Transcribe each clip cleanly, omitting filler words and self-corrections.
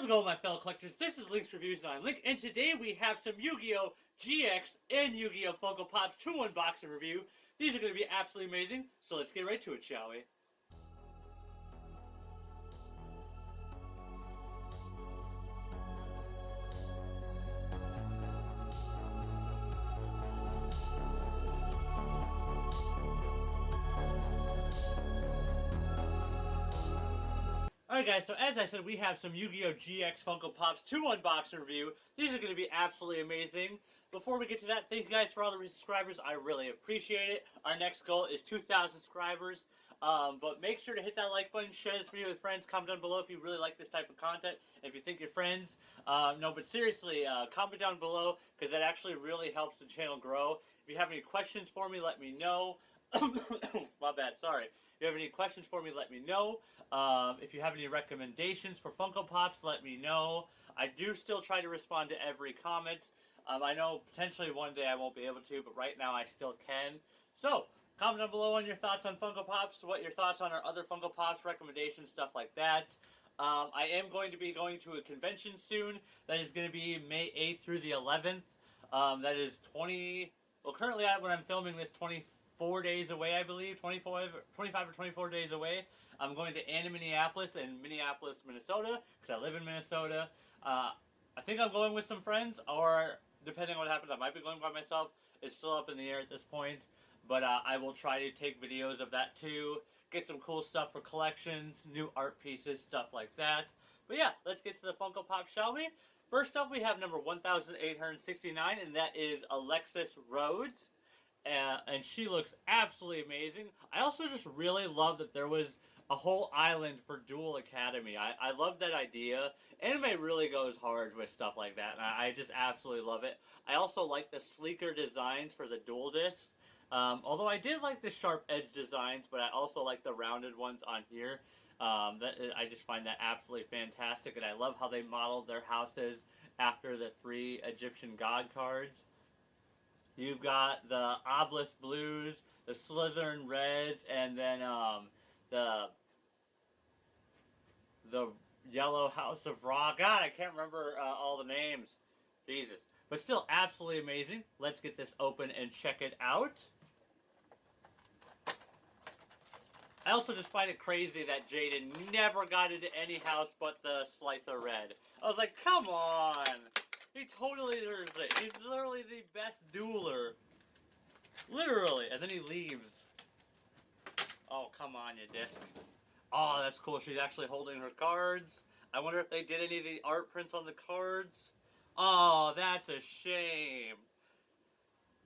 How's it going, my fellow collectors? This is Link's Reviews, and I'm Link, and today we have some Yu-Gi-Oh! GX and Yu-Gi-Oh! Funko Pops 2 unboxing review. These are going to be absolutely amazing, so let's get right to it, shall we? Alright guys, so as I said, we have some Yu-Gi-Oh! GX Funko Pops 2 unboxing review. These are going to be absolutely amazing. Before we get to that, thank you guys for all the subscribers. I really appreciate it. Our next goal is 2,000 subscribers. But make sure to hit that like button, share this video with friends, comment down below if you really like this type of content. If you think your friends, but seriously, comment down below because that actually really helps the channel grow. If you have any questions for me, let me know. My bad, sorry. If you have any questions for me, let me know. If you have any recommendations for Funko Pops, let me know. I do still try to respond to every comment. I know potentially one day I won't be able to, but right now I still can. So, comment down below on your thoughts on Funko Pops, what your thoughts on our other Funko Pops, recommendations, stuff like that. I am going to be going to a convention soon. That is going to be May 8th through the 11th. That is currently when I'm filming this, 24 days away, I believe, 25 or 24 days away. I'm going to Minneapolis in Minneapolis, Minnesota, because I live in Minnesota. I think I'm going with some friends, or depending on what happens, I might be going by myself. It's still up in the air at this point, but I will try to take videos of that too, get some cool stuff for collections, new art pieces, stuff like that. But yeah, let's get to the Funko Pop, shall we? First up, we have number 1,869, and that is Alexis Rhodes. And she looks absolutely amazing. I also just really love that there was a whole island for Duel Academy. I love that idea. Anime really goes hard with stuff like that, and I just absolutely love it. I also like the sleeker designs for the Duel disc. Although I did like the sharp edge designs, but I also like the rounded ones on here. I just find that absolutely fantastic, and I love how they modeled their houses after the 3 Egyptian god cards. You've got the Obelisk Blues, the Slytherin Reds, and then the Yellow House of Ra. God, I can't remember all the names. Jesus. But still absolutely amazing. Let's get this open and check it out. I also just find it crazy that Jaden never got into any house but the Slyther Red. I was like, come on! He totally deserves it. He's literally the best dueler. Literally. And then he leaves. Oh, come on, you disc. Oh, that's cool. She's actually holding her cards. I wonder if they did any of the art prints on the cards. Oh, that's a shame.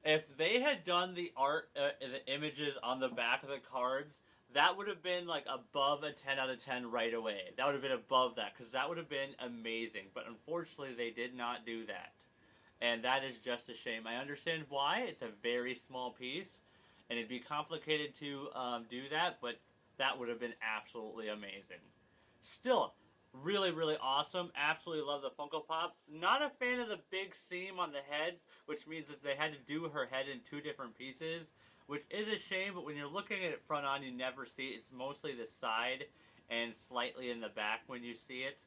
If they had done the art, the images on the back of the cards, that would have been like above a 10 out of 10 right away. That would have been above that, because that would have been amazing. But unfortunately, they did not do that. And that is just a shame. I understand why. It's a very small piece, and it'd be complicated to do that, but that would have been absolutely amazing. Still, really, really awesome. Absolutely love the Funko Pop. Not a fan of the big seam on the head, which means that they had to do her head in 2 different pieces, which is a shame, but when you're looking at it front on, you never see it. It's mostly the side and slightly in the back when you see it.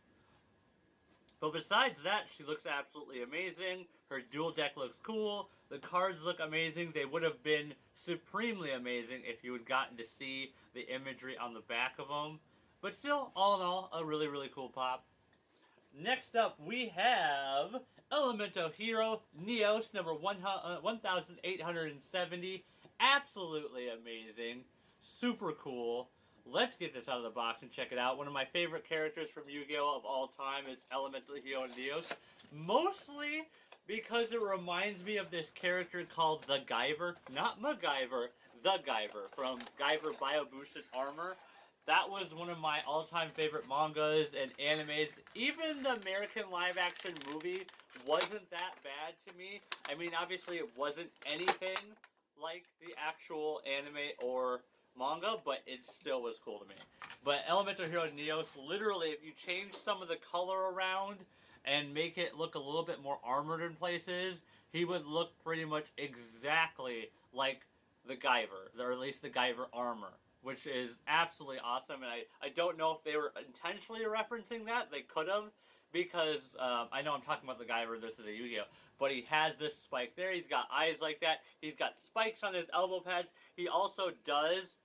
But besides that, she looks absolutely amazing. Her dual deck looks cool. The cards look amazing. They would have been supremely amazing if you had gotten to see the imagery on the back of them. But still, all in all, a really, really cool pop. Next up, we have Elemental Hero Neos, number 1,870. Absolutely amazing. Super cool. Let's get this out of the box and check it out. One of my favorite characters from Yu-Gi-Oh! Of all time is Elemental Hero Neos. Mostly because it reminds me of this character called the Guyver. Not MacGyver, the Guyver from Guyver Bio-Boosted Armor. That was one of my all-time favorite mangas and animes. Even the American live-action movie wasn't that bad to me. I mean, obviously it wasn't anything like the actual anime or manga, but it still was cool to me. But Elemental Hero Neos, literally, if you change some of the color around and make it look a little bit more armored in places, he would look pretty much exactly like the Guyver, or at least the Guyver armor, which is absolutely awesome. And I don't know if they were intentionally referencing that. They could have, because I know I'm talking about the guy where this is a Yu-Gi-Oh, but he has this spike there. He's got eyes like that. He's got spikes on his elbow pads. He also does.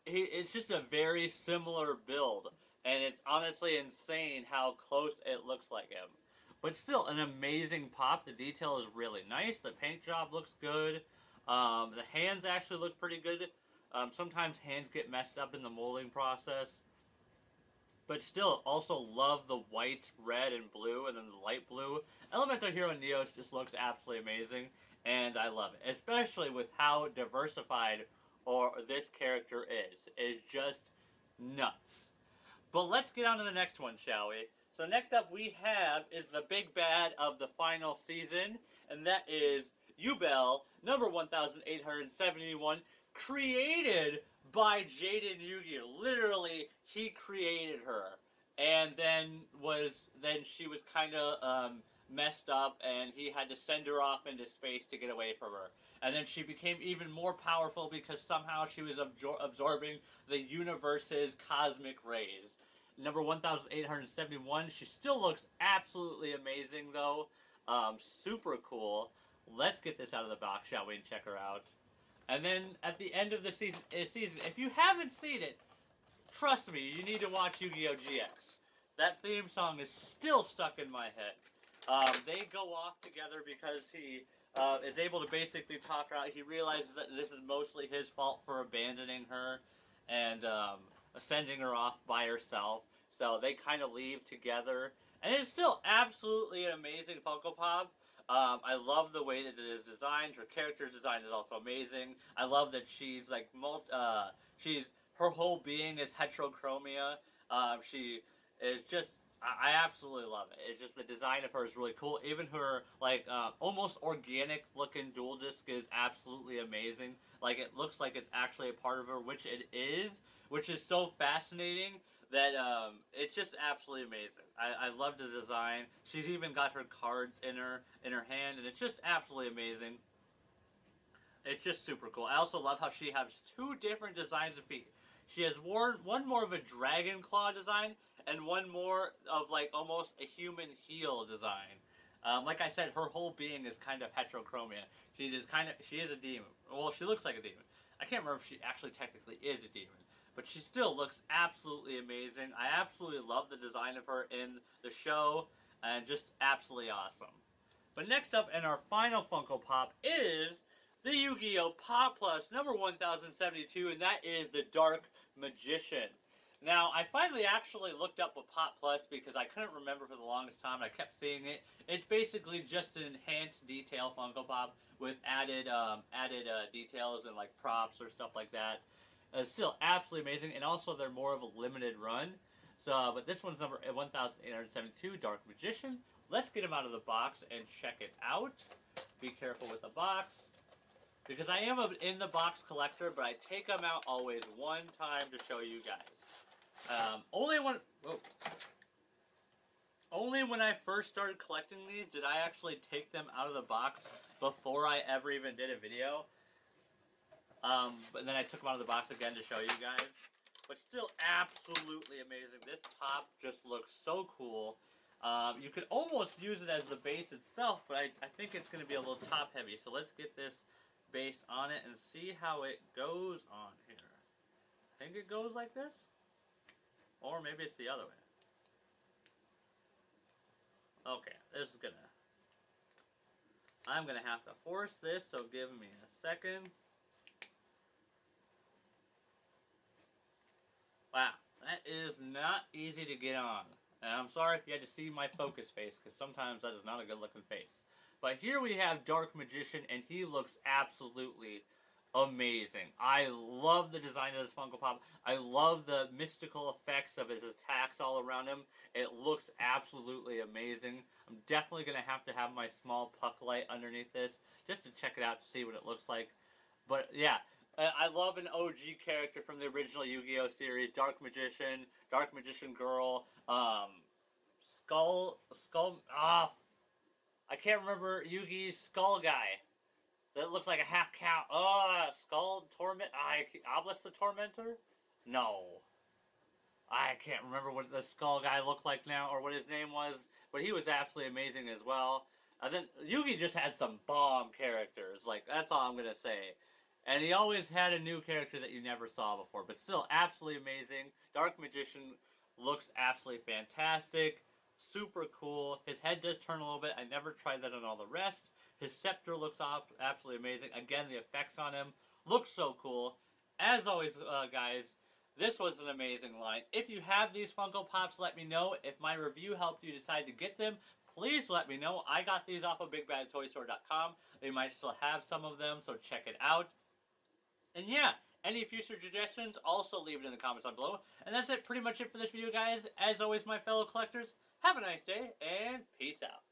It's just a very similar build, and it's honestly insane how close it looks like him. But still, an amazing pop. The detail is really nice. The paint job looks good. The hands actually look pretty good. Sometimes hands get messed up in the molding process. But still, also love the white, red, and blue, and then the light blue. Elemental Hero Neos just looks absolutely amazing, and I love it. Especially with how diversified or this character is. It's just nuts. But let's get on to the next one, shall we? So next up we have is the big bad of the final season, and that is Yubel, number 1871, created by Jaden Yugioh. Literally, he created her, and then she was kind of messed up, and he had to send her off into space to get away from her. And then she became even more powerful because somehow she was absorbing the universe's cosmic rays. Number 1871. She still looks absolutely amazing, though. Super cool. Let's get this out of the box, shall we, and check her out. And then at the end of the season, if you haven't seen it, trust me, you need to watch Yu-Gi-Oh! GX. That theme song is still stuck in my head. They go off together because he is able to basically talk her out. He realizes that this is mostly his fault for abandoning her and sending her off by herself. So they kind of leave together. And it's still absolutely an amazing Funko Pop. I love the way that it is designed. Her character design is also amazing. I love that she's like her whole being is heterochromia. She is just I absolutely love it. It's just the design of her is really cool. Even her like almost organic looking dual disc is absolutely amazing. Like it looks like it's actually a part of her, which it is, which is so fascinating that it's just absolutely amazing. I love the design. She's even got her cards in her hand, and it's just absolutely amazing. It's just super cool. I also love how she has two different designs of feet. She has one more of a dragon claw design, and one more of like almost a human heel design. Like I said, her whole being is kind of heterochromia. She is a demon. Well, she looks like a demon. I can't remember if she actually technically is a demon. But she still looks absolutely amazing. I absolutely love the design of her in the show, and just absolutely awesome. But next up in our final Funko Pop is the Yu-Gi-Oh! Pop Plus number 1072, and that is the Dark Magician. Now, I finally actually looked up a Pop Plus because I couldn't remember for the longest time. I kept seeing it. It's basically just an enhanced detail Funko Pop with added details and like props or stuff like that. It's still absolutely amazing, and also they're more of a limited run. So, but this one's number 1872, Dark Magician. Let's get him out of the box and check it out. Be careful with the box, because I am an in-the-box collector, but I take them out always one time to show you guys. Only when I first started collecting these did I actually take them out of the box before I ever even did a video. But then I took them out of the box again to show you guys. But still absolutely amazing. This pop just looks so cool. You could almost use it as the base itself, but I think it's going to be a little top heavy. So let's get this base on it and see how it goes on here. I think it goes like this. Or maybe it's the other way. Okay, I'm going to have to force this, so give me a second. Wow, that is not easy to get on. And I'm sorry if you had to see my focus face, because sometimes that is not a good looking face. But here we have Dark Magician, and he looks absolutely amazing. I love the design of this Funko Pop. I love the mystical effects of his attacks all around him. It looks absolutely amazing. I'm definitely going to have my small puck light underneath this, just to check it out to see what it looks like. But yeah, I love an OG character from the original Yu-Gi-Oh! Series, Dark Magician Girl, I can't remember Yugi's Skull guy. That looks like a half cow. Skull Torment. Obelisk the Tormentor? No. I can't remember what the skull guy looked like now or what his name was, but he was absolutely amazing as well. And then Yugi just had some bomb characters. Like, that's all I'm going to say. And he always had a new character that you never saw before, but still absolutely amazing. Dark Magician looks absolutely fantastic. Super cool. His head does turn a little bit. I never tried that on all the rest. His scepter looks absolutely amazing. Again, the effects on him look so cool. As always, guys, this was an amazing line. If you have these Funko Pops, let me know. If my review helped you decide to get them, please let me know. I got these off of BigBadToyStore.com. They might still have some of them, so check it out. And yeah, any future suggestions, also leave it in the comments down below. And that's it, pretty much it for this video, guys. As always, my fellow collectors, have a nice day, and peace out.